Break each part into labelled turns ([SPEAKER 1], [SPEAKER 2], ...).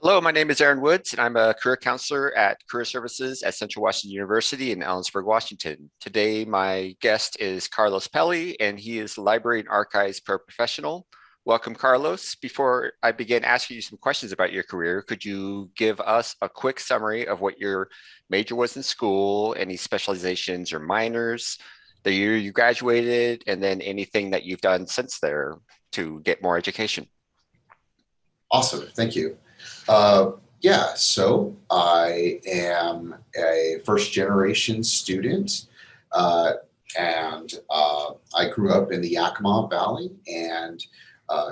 [SPEAKER 1] Hello, my name is Aaron Woods, and I'm a career counselor at Career Services at Central Washington University in Ellensburg, Washington. Today, my guest is Carlos Pelley, and he is the Library and Archives Paraprofessional. Welcome, Carlos. Before I begin asking you some questions about your career, could you give us a quick summary of what your major was in school, any specializations or minors, the year you graduated, and then anything that you've done since there to get more education?
[SPEAKER 2] Awesome. Thank you. Uh, yeah, so I am a first generation student, uh, and I grew up in the Yakima Valley and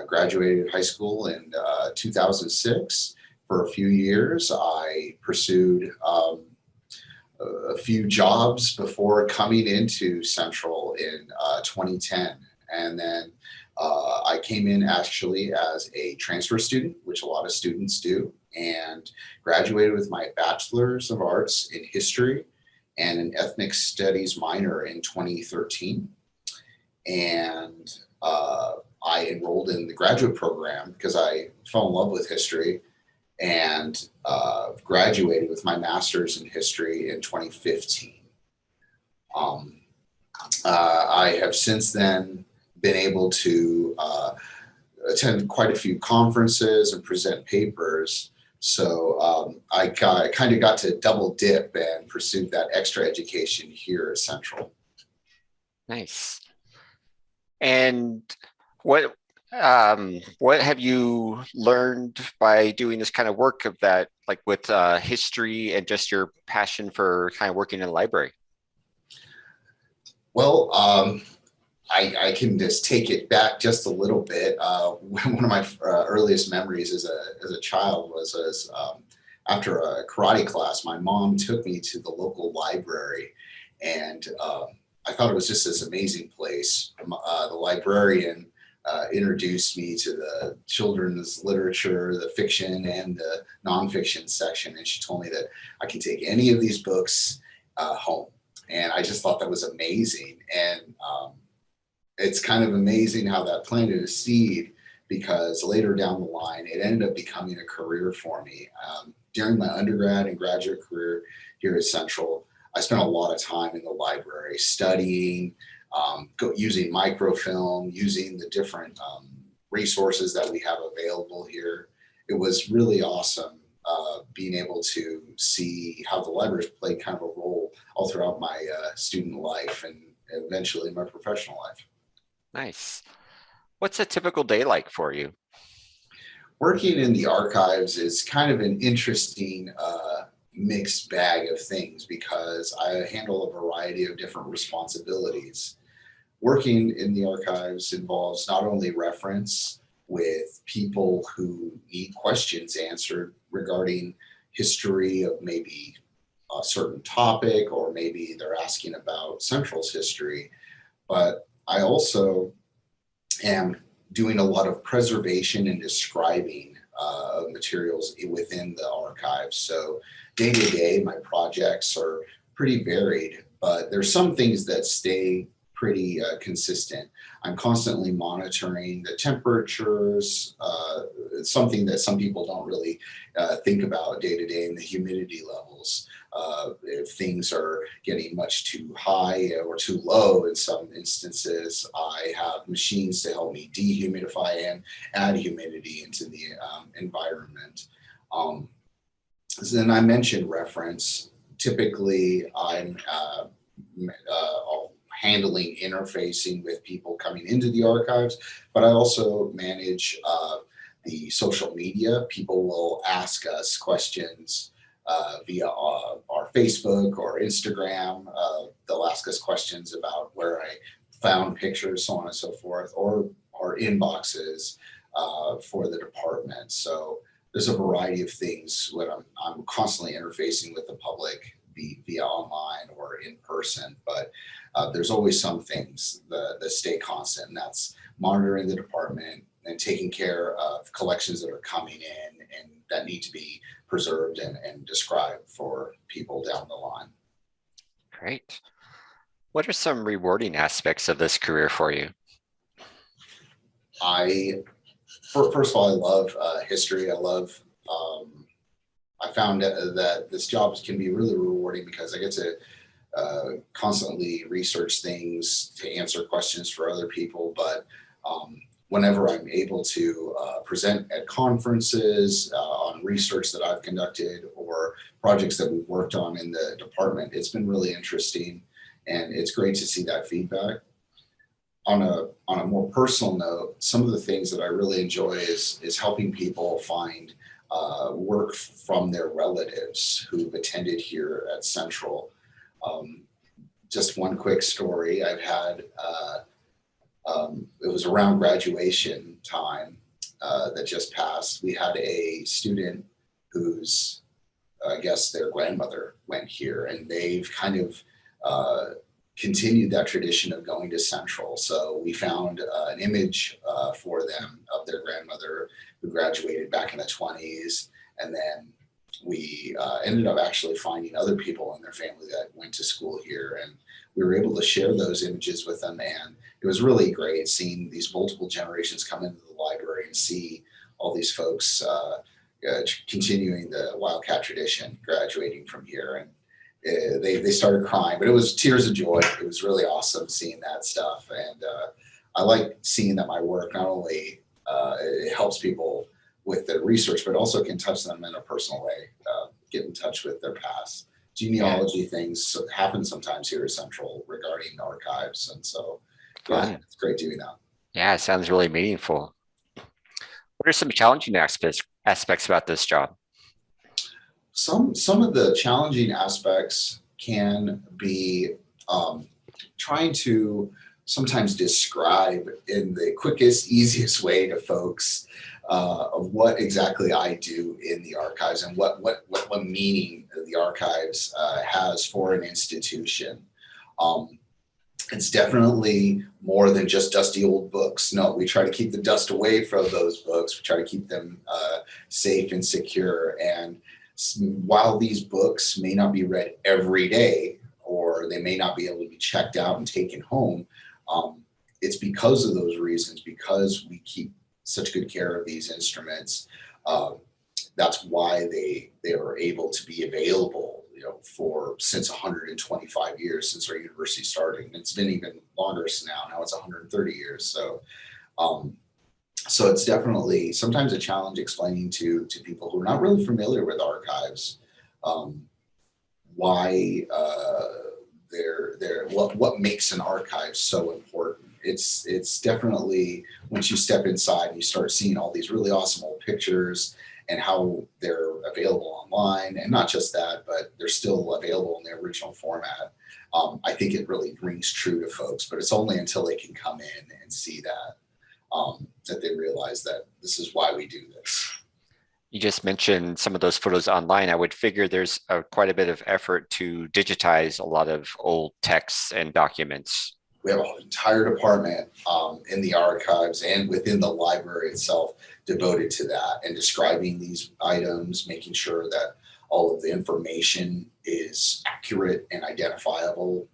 [SPEAKER 2] graduated high school in 2006. For a few years, I pursued a few jobs before coming into Central in 2010. And then I came in actually as a transfer student, which a lot of students do, and graduated with my Bachelor's of Arts in History and an Ethnic Studies minor in 2013. And I enrolled in the graduate program because I fell in love with history and graduated with my master's in history in 2015. Um, I have since then been able to attend quite a few conferences and present papers. So I kind of got to double dip and pursue that extra education here at Central.
[SPEAKER 1] Nice. And what what have you learned by doing this kind of work of that, like with history and just your passion for kind of working in a library?
[SPEAKER 2] Well, I can just take it back just a little bit. One of my earliest memories as a child was as after a karate class, my mom took me to the local library, and I thought it was just this amazing place. The librarian introduced me to the children's literature, the fiction and the nonfiction section, and she told me that I can take any of these books home. And I just thought that was amazing. And it's kind of amazing how that planted a seed because later down the line, it ended up becoming a career for me. During my undergrad and graduate career here at Central, I spent a lot of time in the library studying, using microfilm, using the different resources that we have available here. It was really awesome being able to see how the libraries played kind of a role all throughout my student life and eventually my professional life.
[SPEAKER 1] Nice. What's a typical day like for you?
[SPEAKER 2] Working in the archives is kind of an interesting mixed bag of things because I handle a variety of different responsibilities. Working in the archives involves not only reference with people who need questions answered regarding history of maybe a certain topic, or maybe they're asking about Central's history, but I also am doing a lot of preservation and describing materials within the archives. So day to day, my projects are pretty varied, but there's some things that stay pretty consistent. I'm constantly monitoring the temperatures, something that some people don't really think about day to day, and the humidity levels. If things are getting much too high or too low in some instances, I have machines to help me dehumidify and add humidity into the environment. Um, so then I mentioned reference. Typically, I'm handling interfacing with people coming into the archives, but I also manage the social media. People will ask us questions via our Facebook or Instagram. They'll ask us questions about where I found pictures, so on and so forth, or inboxes for the department. So there's a variety of things when I'm constantly interfacing with the public via online or in person, but there's always some things that stay constant, and that's monitoring the department and taking care of collections that are coming in and that need to be preserved and described for people down the line.
[SPEAKER 1] Great. What are some rewarding aspects of this career for you?
[SPEAKER 2] I First of all, I love history. I love I found that this job can be really rewarding because I get to constantly research things to answer questions for other people. But whenever I'm able to present at conferences on research that I've conducted or projects that we've worked on in the department, it's been really interesting, and it's great to see that feedback. On a more personal note, some of the things that I really enjoy is helping people find work from their relatives who've attended here at Central. Um, just one quick story. I've had it was around graduation time that just passed. We had a student whose I guess their grandmother went here, and they've kind of continued that tradition of going to Central. So we found an image for them of their grandmother who graduated back in the 20s. And then we ended up actually finding other people in their family that went to school here. And we were able to share those images with them. And it was really great seeing these multiple generations come into the library and see all these folks continuing the Wildcat tradition, graduating from here. And they started crying, but it was tears of joy. It was really awesome seeing that stuff. And I like seeing that my work not only it helps people with their research, but also can touch them in a personal way, get in touch with their past. Genealogy things happen sometimes here at Central regarding archives. And so, yeah,
[SPEAKER 1] Fun.
[SPEAKER 2] it's great doing that.
[SPEAKER 1] Yeah, it sounds really meaningful. What are some challenging aspects about this job?
[SPEAKER 2] Some of the challenging aspects can be trying to sometimes describe in the quickest, easiest way to folks of what exactly I do in the archives and what meaning the archives has for an institution. Um, it's definitely more than just dusty old books. No, we try to keep the dust away from those books. We try to keep them safe and secure. And while these books may not be read every day, or they may not be able to be checked out and taken home, it's because of those reasons, because we keep such good care of these instruments. Uh, that's why they are able to be available, for since 125 years since our university started. And it's been even longer now. Now it's 130 years. Um, so it's definitely sometimes a challenge explaining to people who are not really familiar with archives um, why what makes an archive so important. It's definitely once you step inside and you start seeing all these really awesome old pictures and how they're available online, and not just that, but they're still available in their original format. I think it really rings true to folks, but it's only until they can come in and see that that they realize that this is why we do this.
[SPEAKER 1] You just mentioned some of those photos online. I would figure there's quite a bit of effort to digitize a lot of old texts and documents.
[SPEAKER 2] We have an entire department in the archives and within the library itself devoted to that and describing these items, making sure that all of the information is accurate and identifiable.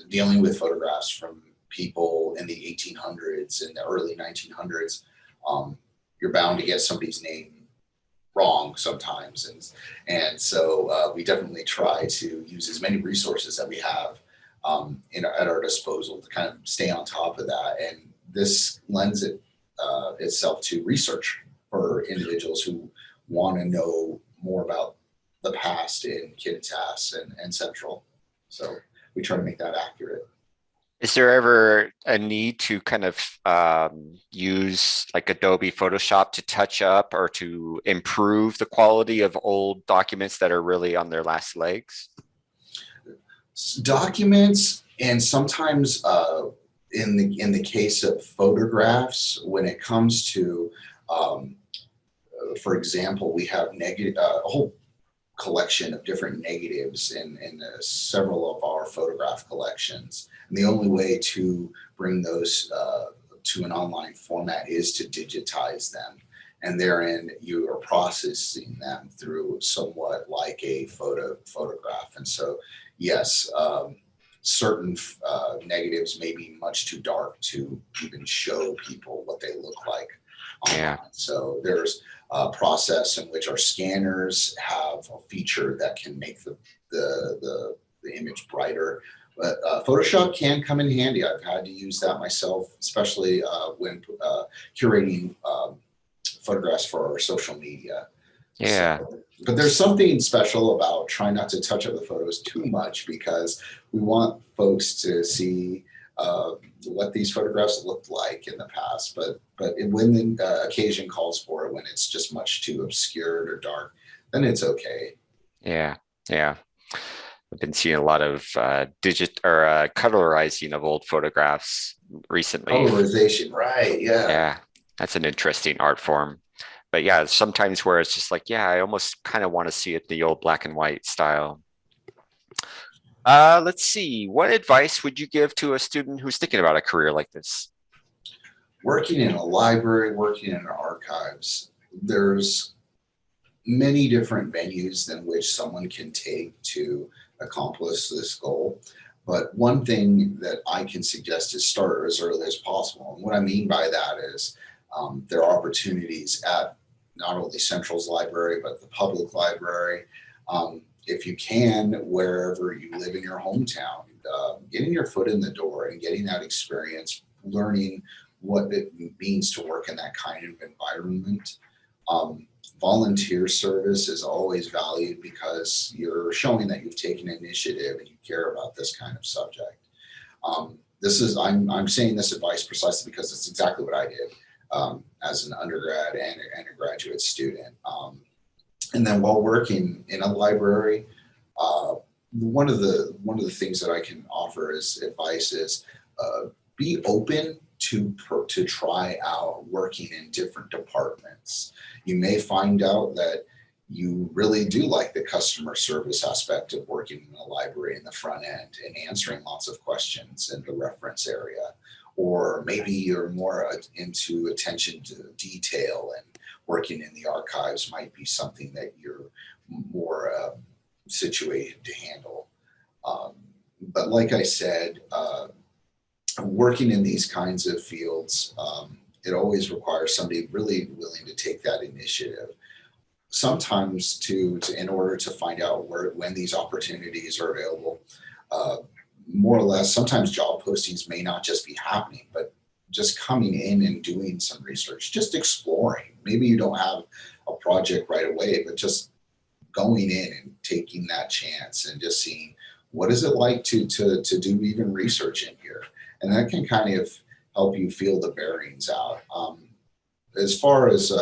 [SPEAKER 2] Dealing with photographs from people in the 1800s and the early 1900s, you're bound to get somebody's name wrong sometimes. And so we definitely try to use as many resources that we have at our disposal to kind of stay on top of that. And this lends itself to research for individuals who want to know more about the past in Kittitas and Central. So we try to make that accurate.
[SPEAKER 1] Is there ever a need to kind of use like Adobe Photoshop to touch up or to improve the quality of old documents that are really on their last legs?
[SPEAKER 2] Documents, and sometimes in the case of photographs, when it comes to, for example, we have a whole collection of different negatives in several of our photograph collections. And the only way to bring those to an online format is to digitize them. And therein you are processing them through somewhat like a photograph. And so, yes, certain negatives may be much too dark to even show people what they look like
[SPEAKER 1] Yeah.
[SPEAKER 2] online. So there's a process in which our scanners have a feature that can make the image brighter. But Photoshop can come in handy. I've had to use that myself, especially when curating photographs for our social media.
[SPEAKER 1] Yeah.
[SPEAKER 2] So, but there's something special about trying not to touch up the photos too much, because we want folks to see what these photographs looked like in the past. But when the occasion calls for it, when it's just much too obscured or dark, then it's okay.
[SPEAKER 1] Yeah. Yeah. I've been seeing a lot of colorizing of old photographs recently.
[SPEAKER 2] Colorization, right? Yeah.
[SPEAKER 1] Yeah, that's an interesting art form. But yeah, sometimes where it's just like, yeah, I almost kind of want to see it the old black and white style. Let's see. What advice would you give to a student who's thinking about a career like this?
[SPEAKER 2] Working in a library, working in archives, there's many different venues than which someone can take to accomplish this goal. But one thing that I can suggest is start as early as possible. And what I mean by that is there are opportunities at not only Central's library, but the public library. If you can, wherever you live in your hometown, getting your foot in the door and getting that experience, learning what it means to work in that kind of environment. Um, Volunteer service is always valued because you're showing that you've taken initiative and you care about this kind of subject. I'm saying this advice precisely because it's exactly what I did as an undergrad and a graduate student. And then while working in a library, uh, one of the things that I can offer as advice is be open to try out working in different departments. You may find out that you really do like the customer service aspect of working in a library in the front end and answering lots of questions in the reference area. Or maybe you're more into attention to detail, and working in the archives might be something that you're more situated to handle. Um, but like I said, working in these kinds of fields, it always requires somebody really willing to take that initiative. Sometimes to in order to find out when these opportunities are available, uh, more or less, sometimes job postings may not just be happening, but just coming in and doing some research, just exploring. Maybe you don't have a project right away, but just going in and taking that chance and just seeing what is it like to do even research in here, and that can kind of help you feel the bearings out. As far as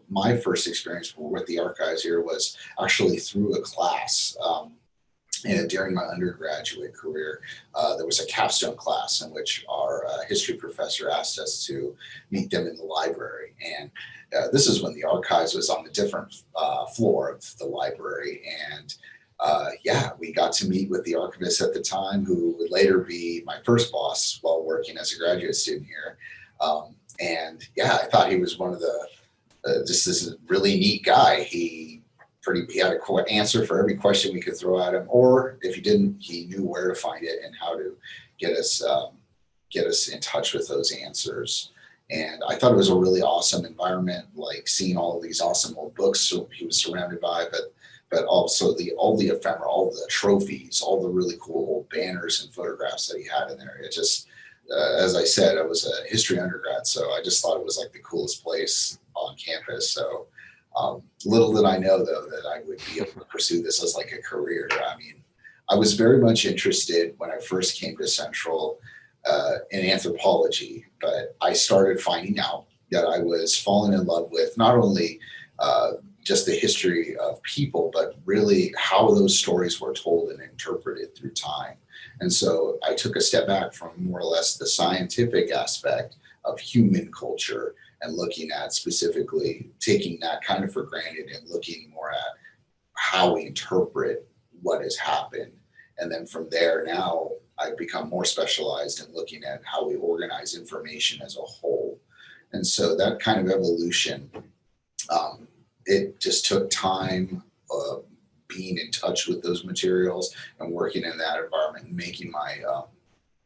[SPEAKER 2] my first experience with the archives here was actually through a class. And during my undergraduate career, there was a capstone class in which our history professor asked us to meet them in the library. And this is when the archives was on a different floor of the library. And yeah, we got to meet with the archivist at the time, who would later be my first boss while working as a graduate student here. And yeah, I thought he was one of the just this really neat guy. He had a answer for every question we could throw at him, or if he didn't, he knew where to find it and how to get us in touch with those answers. And I thought it was a really awesome environment, like seeing all of these awesome old books he was surrounded by, but also all the ephemera, all the trophies, all the really cool old banners and photographs that he had in there. It just, as I said, I was a history undergrad, so I just thought it was like the coolest place on campus. So little did I know, though, that I would be able to pursue this as like a career. I mean, I was very much interested when I first came to Central in anthropology, but I started finding out that I was falling in love with not only just the history of people, but really how those stories were told and interpreted through time. And so I took a step back from more or less the scientific aspect of human culture and looking at specifically taking that kind of for granted and looking more at how we interpret what has happened. And then from there, now I've become more specialized in looking at how we organize information as a whole. And so that kind of evolution, it just took time, being in touch with those materials and working in that environment and making my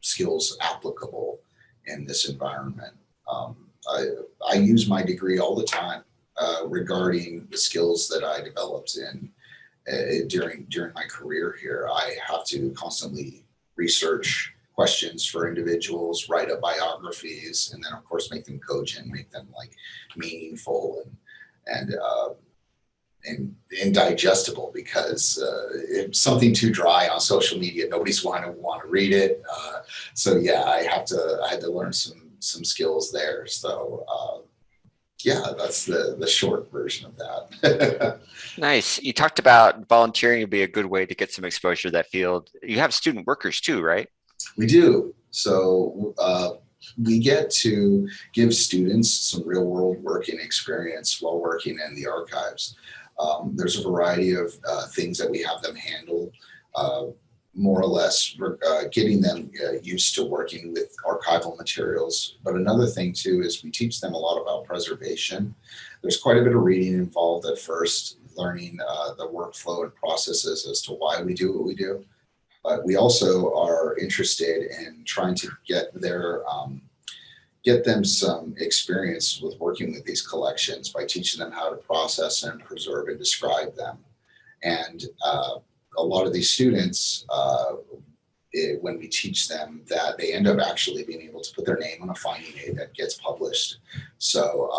[SPEAKER 2] skills applicable in this environment. I use my degree all the time regarding the skills that I developed in during my career here. I have to constantly research questions for individuals, write up biographies, and then of course make them cogent, make them like meaningful and indigestible, because it's something too dry on social media, nobody's want to read it. So yeah, I had to learn some skills there. So yeah, that's the short version of that.
[SPEAKER 1] Nice. You talked about volunteering would be a good way to get some exposure to that field. You have student workers too, right?
[SPEAKER 2] We do. So we get to give students some real world working experience while working in the archives. There's a variety of things that we have them handle, more or less getting them used to working with archival materials. But another thing too is we teach them a lot about preservation. There's quite a bit of reading involved at first, learning the workflow and processes as to why we do what we do. But we also are interested in trying to get them some experience with working with these collections by teaching them how to process and preserve and describe them. And a lot of these students, when we teach them that, they end up actually being able to put their name on a finding aid that gets published. So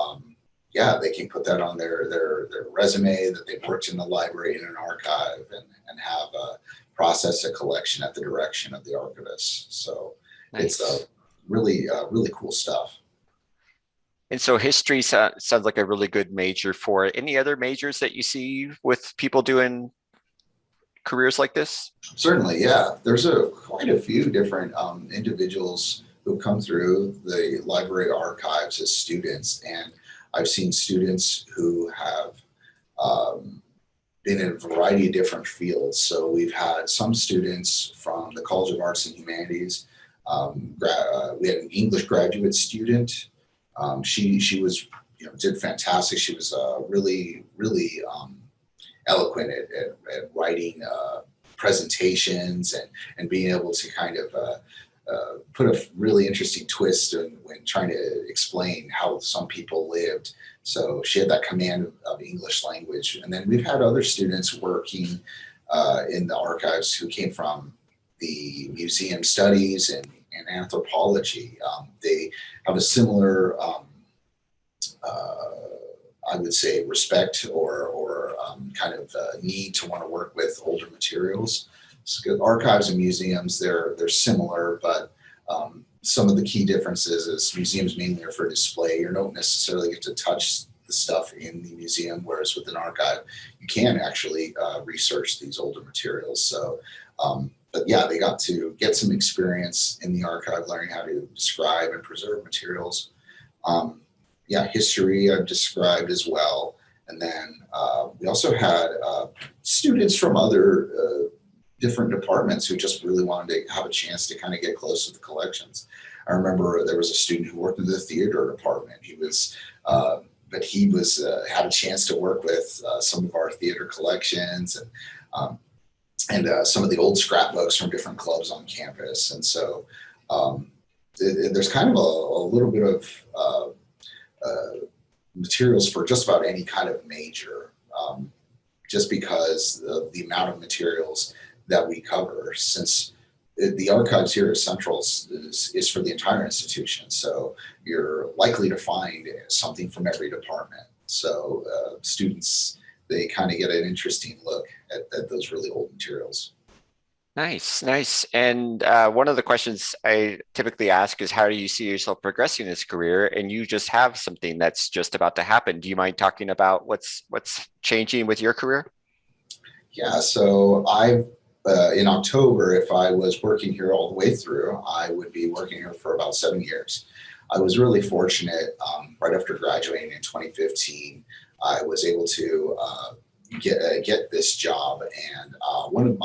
[SPEAKER 2] yeah, they can put that on their resume that they've worked in the library in an archive and have processed a collection at the direction of the archivist. So
[SPEAKER 1] Nice.
[SPEAKER 2] it's really cool stuff.
[SPEAKER 1] And so history sounds like a really good major for it. Any other majors that you see with people doing careers like this?
[SPEAKER 2] Certainly, yeah. There's quite a few different individuals who come through the library archives as students, and I've seen students who have been in a variety of different fields. So we've had some students from the College of Arts and Humanities. We had an English graduate student. She was, did fantastic. She was really eloquent at writing presentations and being able to kind of put a really interesting twist when trying to explain how some people lived. So she had that command of English language. And then we've had other students working in the archives who came from the museum studies and anthropology. They have a similar, I would say, respect or kind of need to want to work with older materials. So archives and museums, they're similar, but some of the key differences is museums mainly are for display. You don't necessarily get to touch the stuff in the museum, whereas with an archive, you can actually research these older materials. So, but yeah, they got to get some experience in the archive, learning how to describe and preserve materials. Yeah, history I've described as well. And then we also had students from other different departments who just really wanted to have a chance to kind of get close to the collections. I remember there was a student who worked in the theater department. He was, but he was had a chance to work with some of our theater collections and some of the old scrapbooks from different clubs on campus. And so there's kind of a little bit of materials for just about any kind of major, just because of the amount of materials that we cover, since the archives here at Central is for the entire institution. So you're likely to find something from every department. So students, they kind of get an interesting look at those really old materials.
[SPEAKER 1] Nice, nice. And one of the questions I typically ask is, how do you see yourself progressing in this career? And you just have something that's just about to happen. Do you mind talking about what's changing with your career?
[SPEAKER 2] Yeah, so in October, if I was working here all the way through, I would be working here for about 7 years. I was really fortunate. Right after graduating in 2015, I was able to get this job, and one of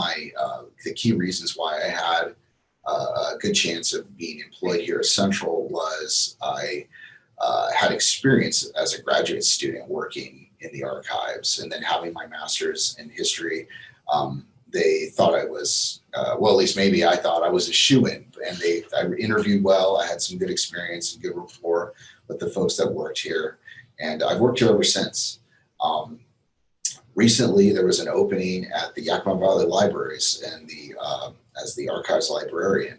[SPEAKER 2] the key reasons why I had a good chance of being employed here at Central was I had experience as a graduate student working in the archives, and then having my master's in history. They thought I was, well, at least maybe I thought I was a shoo-in, and I interviewed well. I had some good experience and good rapport with the folks that worked here, and I've worked here ever since. Recently, there was an opening at the Yakima Valley Libraries and as the archives librarian,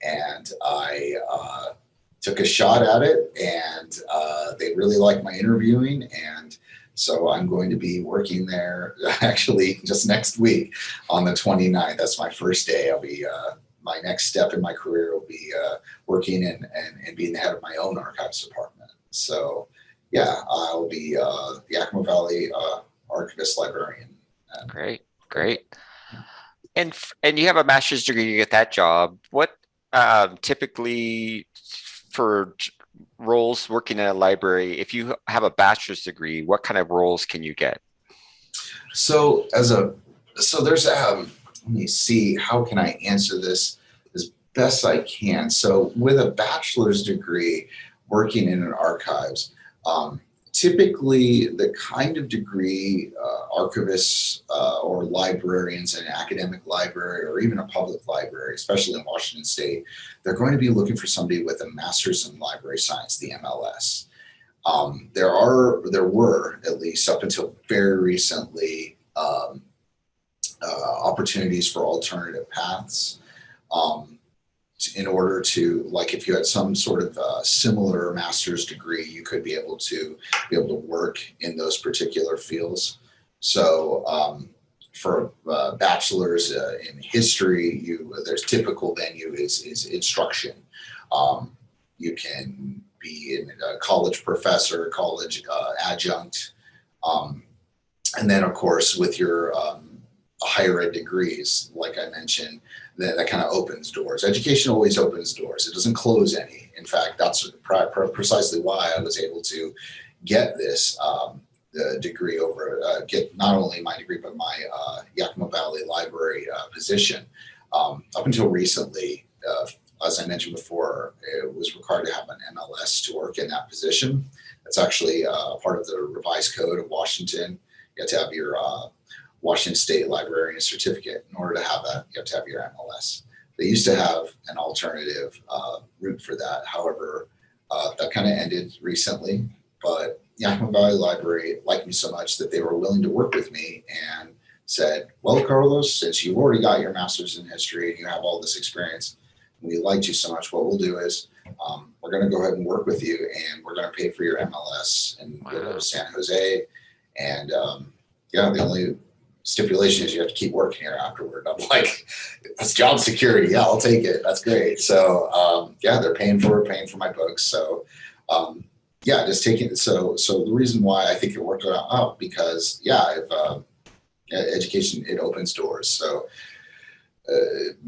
[SPEAKER 2] and I took a shot at it, and they really liked my interviewing, and so I'm going to be working there actually just next week on the 29th. That's my first day. I'll be my next step in my career will be working and being the head of my own archives department. So yeah, I'll be the Yakima Valley archivist librarian.
[SPEAKER 1] Great, great. And you have a master's degree, you get that job. What typically for roles working in a library, if you have a bachelor's degree, what kind of roles can you get?
[SPEAKER 2] So there's let me see, how can I answer this as best I can. So with a bachelor's degree working in an archives, typically the kind of degree archivists or librarians in an academic library or even a public library, especially in Washington State, they're going to be looking for somebody with a master's in library science, the MLS. There were, at least up until very recently, opportunities for alternative paths. In order to, like, if you had some sort of similar master's degree, you could be able to work in those particular fields. So for bachelor's in history, there's typical venue is instruction. You can be a college professor, college adjunct, and then of course with your higher ed degrees, like I mentioned, that kind of opens doors. Education always opens doors. It doesn't close any. In fact, that's precisely why I was able to get this degree get not only my degree, but my Yakima Valley Library position. Up until recently, as I mentioned before, it was required to have an MLS to work in that position. That's actually part of the revised code of Washington. You have to have your Washington State Librarian Certificate. In order to have that, you have to have your MLS. They used to have an alternative route for that. However, that kind of ended recently. But Yakima Valley Library liked me so much that they were willing to work with me and said, well, Carlos, since you've already got your master's in history and you have all this experience, we liked you so much, what we'll do is we're going to go ahead and work with you, and we're going to pay for your MLS and go to San Jose. And yeah, the only stipulation is you have to keep working here afterward. I'm like, that's job security. Yeah, I'll take it. That's great. So yeah, they're paying for my books. So yeah, just taking it. So the reason why I think it worked out because yeah, education, it opens doors. So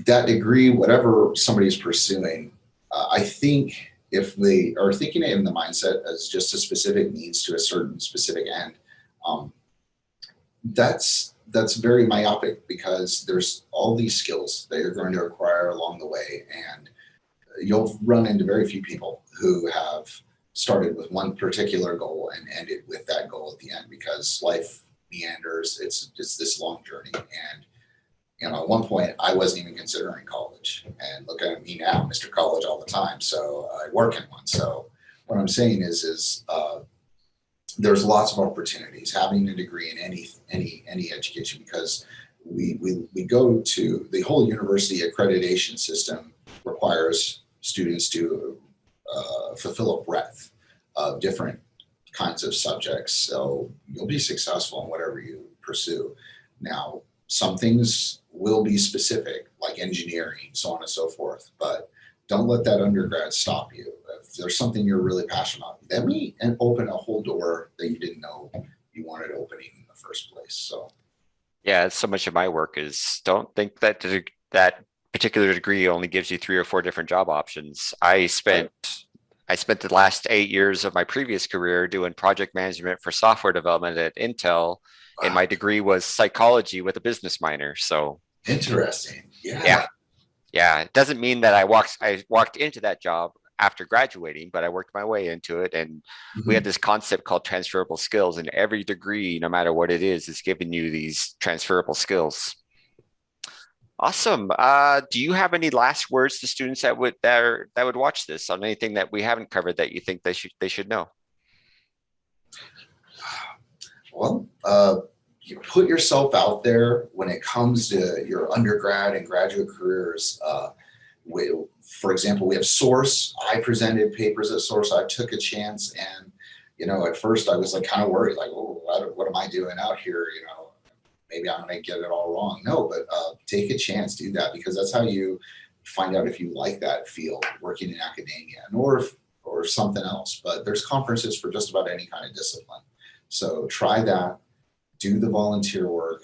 [SPEAKER 2] that degree, whatever somebody's pursuing, I think if they are thinking it in the mindset as just a specific means to a certain specific end, that's very myopic, because there's all these skills that you're going to acquire along the way, and you'll run into very few people who have started with one particular goal and ended with that goal at the end, because life meanders. It's this long journey. And you know, at one point I wasn't even considering college, and look at me now, Mr. College all the time. So I work in one. So what I'm saying is there's lots of opportunities having a degree in any education, because we go to the whole university accreditation system requires students to fulfill a breadth of different kinds of subjects. So you'll be successful in whatever you pursue. Now, some things will be specific, like engineering, so on and so forth, but don't let that undergrad stop you. If there's something you're really passionate about, that may open a whole door that you didn't know you wanted opening in the first place. So
[SPEAKER 1] Yeah, so much of my work is don't think that that particular degree only gives you 3 or 4 different job options. I spent the last 8 years of my previous career doing project management for software development at Intel, and my degree was psychology with a business minor. So
[SPEAKER 2] interesting.
[SPEAKER 1] yeah, yeah. It doesn't mean that I walked into that job after graduating, but I worked my way into it. And we have this concept called transferable skills, and every degree, no matter what it is giving you these transferable skills. Awesome. Do you have any last words to students that would watch this on anything that we haven't covered that you think they should know?
[SPEAKER 2] Well, you put yourself out there when it comes to your undergrad and graduate careers. For example, we have Source. I presented papers at Source. I took a chance, and at first I was like kind of worried, like, oh, what am I doing out here? Maybe I'm going to get it all wrong. No, but take a chance, do that, because that's how you find out if you like that field, working in academia, or something else. But there's conferences for just about any kind of discipline. So try that, do the volunteer work,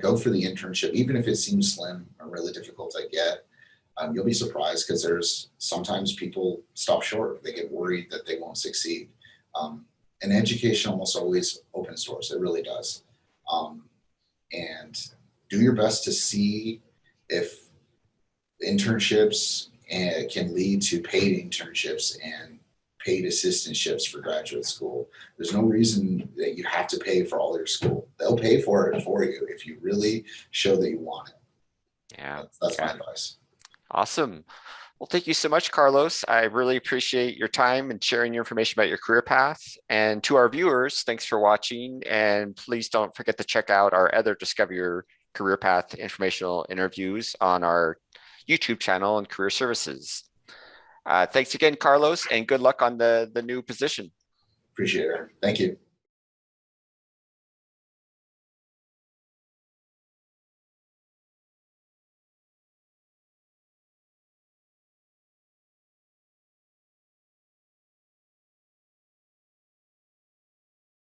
[SPEAKER 2] go for the internship, even if it seems slim or really difficult to get. You'll be surprised because there's sometimes people stop short. They get worried that they won't succeed. And education almost always open source. It really does. And do your best to see if internships can lead to paid internships and paid assistantships for graduate school. There's no reason that you have to pay for all your school. They'll pay for it for you if you really show that you want it.
[SPEAKER 1] Yeah,
[SPEAKER 2] That's my
[SPEAKER 1] got it.
[SPEAKER 2] advice.
[SPEAKER 1] Awesome. Well, thank you so much, Carlos. I really appreciate your time and sharing your information about your career path. And to our viewers, thanks for watching. And please don't forget to check out our other Discover Your Career Path informational interviews on our YouTube channel and Career Services. Thanks again, Carlos, and good luck on the new position.
[SPEAKER 2] Appreciate it. Thank you.